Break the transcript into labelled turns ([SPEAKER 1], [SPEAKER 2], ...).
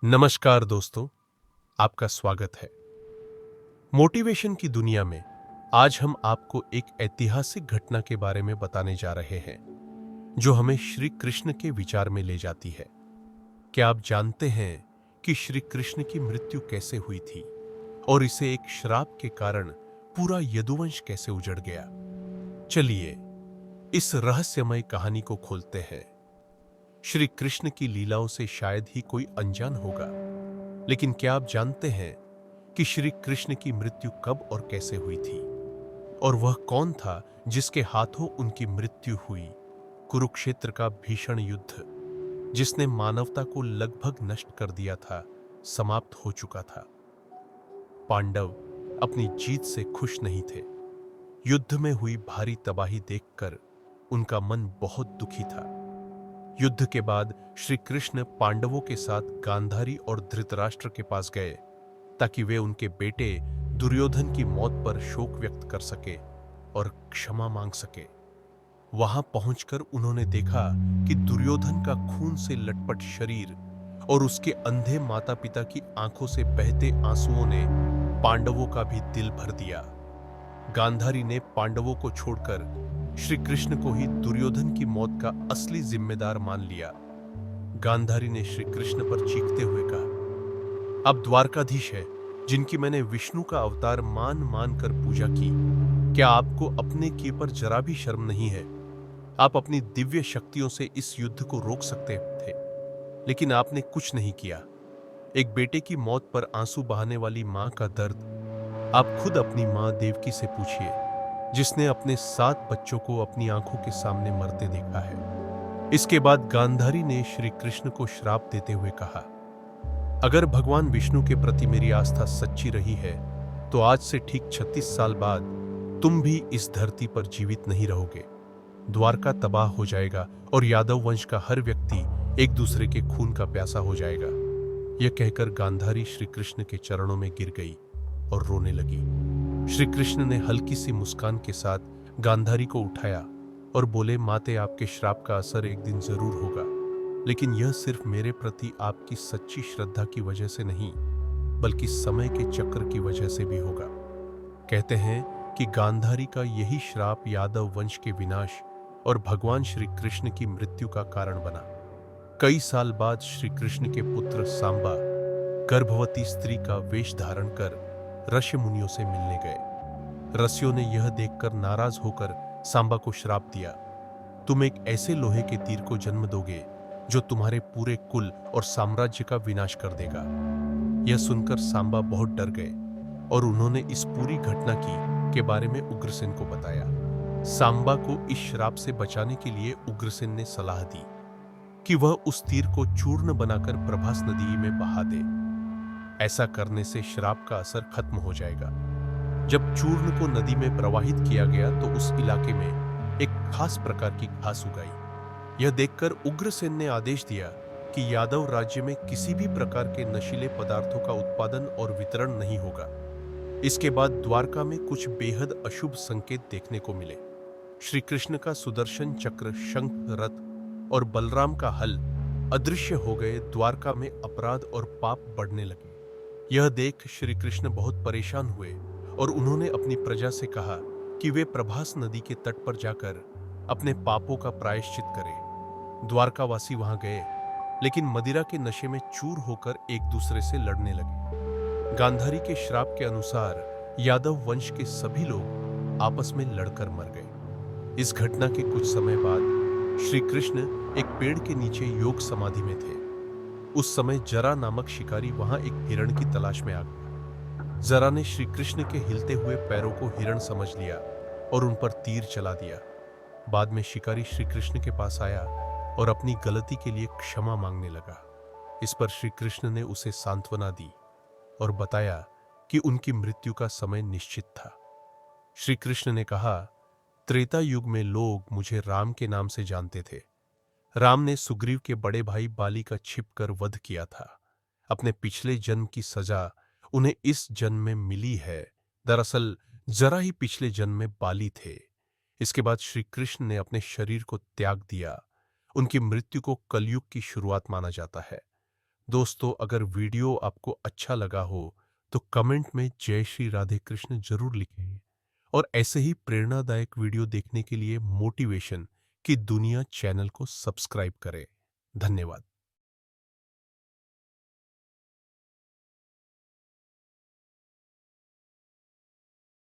[SPEAKER 1] नमस्कार दोस्तों, आपका स्वागत है। मोटिवेशन की दुनिया में आज हम आपको एक ऐतिहासिक घटना के बारे में बताने जा रहे हैं, जो हमें श्री कृष्ण के विचार में ले जाती है। क्या आप जानते हैं कि श्री कृष्ण की मृत्यु कैसे हुई थी और इसे एक श्राप के कारण पूरा यदुवंश कैसे उजड़ गया? चलिए इस रहस्यमय कहानी को खोलते हैं। श्री कृष्ण की लीलाओं से शायद ही कोई अनजान होगा, लेकिन क्या आप जानते हैं कि श्री कृष्ण की मृत्यु कब और कैसे हुई थी? और वह कौन था जिसके हाथों उनकी मृत्यु हुई? कुरुक्षेत्र का भीषण युद्ध, जिसने मानवता को लगभग नष्ट कर दिया था, समाप्त हो चुका था। पांडव अपनी जीत से खुश नहीं थे। युद्ध में हुई भारी तबाही देखकर उनका मन बहुत दुखी था। युद्ध के बाद श्री कृष्ण पांडवों के साथ गांधारी और धृतराष्ट्र के पास गए, ताकि वे उनके बेटे दुर्योधन की मौत पर शोक व्यक्त कर सके और क्षमा मांग सके। वहां पहुंचकर उन्होंने देखा कि दुर्योधन का खून से लटपट शरीर और उसके अंधे माता पिता की आंखों से बहते आंसुओं ने पांडवों का भी दिल भर दिया। गांधारी ने पांडवों को छोड़कर श्री कृष्ण को ही दुर्योधन की मौत का असली जिम्मेदार मान लिया। गांधारी ने श्री कृष्ण पर चीखते हुए कहा, अब द्वारकाधीश है, जिनकी मैंने विष्णु का अवतार मान मान कर पूजा की, क्या आपको अपने किए पर जरा भी शर्म नहीं है? आप अपनी दिव्य शक्तियों से इस युद्ध को रोक सकते थे, लेकिन आपने कुछ नहीं किया। एक बेटे की मौत पर आंसू बहाने वाली मां का दर्द आप खुद अपनी मां देवकी से पूछिए, जिसने अपने 7 बच्चों को अपनी आंखों के सामने मरते देखा है। इसके बाद गांधारी ने श्री कृष्ण को श्राप देते हुए कहा, अगर भगवान विष्णु के प्रति मेरी आस्था सच्ची रही है, तो आज से ठीक 36 साल बाद तुम भी इस धरती पर जीवित नहीं रहोगे। द्वारका तबाह हो जाएगा और यादव वंश का हर व्यक्ति एक दूसरे के खून का प्यासा हो जाएगा। यह कहकर गांधारी श्री कृष्ण के चरणों में गिर गई और रोने लगी। श्री कृष्ण ने हल्की सी मुस्कान के साथ गांधारी को उठाया और बोले, माते, आपके श्राप का असर एक दिन जरूर होगा, लेकिन यह सिर्फ मेरे प्रति आपकी सच्ची श्रद्धा की वजह से नहीं, बल्कि समय के चक्र की वजह से भी होगा। कहते हैं कि गांधारी का यही श्राप यादव वंश के विनाश और भगवान श्री कृष्ण की मृत्यु का कारण बना। कई साल बाद श्री कृष्ण के पुत्र सांबा गर्भवती स्त्री का वेश धारण कर ऋषि मुनियों से मिलने गए। ऋषियों ने यह देखकर नाराज होकर सांबा को श्राप दिया, तुम एक ऐसे लोहे के तीर को जन्म दोगे जो तुम्हारे पूरे कुल और साम्राज्य का विनाश कर देगा। यह सुनकर सांबा बहुत डर गए और उन्होंने इस पूरी घटना के बारे में उग्रसेन को बताया। सांबा को इस श्राप से बचाने के लिए उग्रसेन ने सलाह दी कि वह उस तीर को चूर्ण बनाकर प्रभास नदी में बहा दे। ऐसा करने से श्राप का असर खत्म हो जाएगा। जब चूर्ण को नदी में प्रवाहित किया गया तो उस इलाके में एक खास प्रकार की घास उगाई। यह देखकर उग्रसेन ने आदेश दिया कि यादव राज्य में किसी भी प्रकार के नशीले पदार्थों का उत्पादन और वितरण नहीं होगा। इसके बाद द्वारका में कुछ बेहद अशुभ संकेत देखने को मिले। श्री कृष्ण का सुदर्शन चक्र, शंख, रथ और बलराम का हल अदृश्य हो गए। द्वारका में अपराध और पाप बढ़ने लगे। यह देख श्री कृष्ण बहुत परेशान हुए और उन्होंने अपनी प्रजा से कहा कि वे प्रभास नदी के तट पर जाकर अपने पापों का प्रायश्चित करें। द्वारकावासी वहां गए, लेकिन मदिरा के नशे में चूर होकर एक दूसरे से लड़ने लगे। गांधारी के श्राप के अनुसार यादव वंश के सभी लोग आपस में लड़कर मर गए। इस घटना के कुछ समय बाद श्री कृष्ण एक पेड़ के नीचे योग समाधि में थे। उस समय जरा नामक शिकारी वहां एक हिरण की तलाश में आ गया। जरा ने श्री कृष्ण के हिलते हुए पैरों को हिरण समझ लिया और उन पर तीर चला दिया। बाद में शिकारी श्री कृष्ण के पास आया और अपनी गलती के लिए क्षमा मांगने लगा। इस पर श्री कृष्ण ने उसे सांत्वना दी और बताया कि उनकी मृत्यु का समय निश्चित था। श्री कृष्ण ने कहा, त्रेता युग में लोग मुझे राम के नाम से जानते थे। राम ने सुग्रीव के बड़े भाई बाली का छिपकर वध किया था। अपने पिछले जन्म की सजा उन्हें इस जन्म में मिली है। दरअसल जरा ही पिछले जन्म में बाली थे। इसके बाद श्री कृष्ण ने अपने शरीर को त्याग दिया। उनकी मृत्यु को कलयुग की शुरुआत माना जाता है। दोस्तों, अगर वीडियो आपको अच्छा लगा हो तो कमेंट में जय श्री राधे कृष्ण जरूर लिखें और ऐसे ही प्रेरणादायक वीडियो देखने के लिए मोटिवेशन की दुनिया चैनल को सब्सक्राइब करें। धन्यवाद।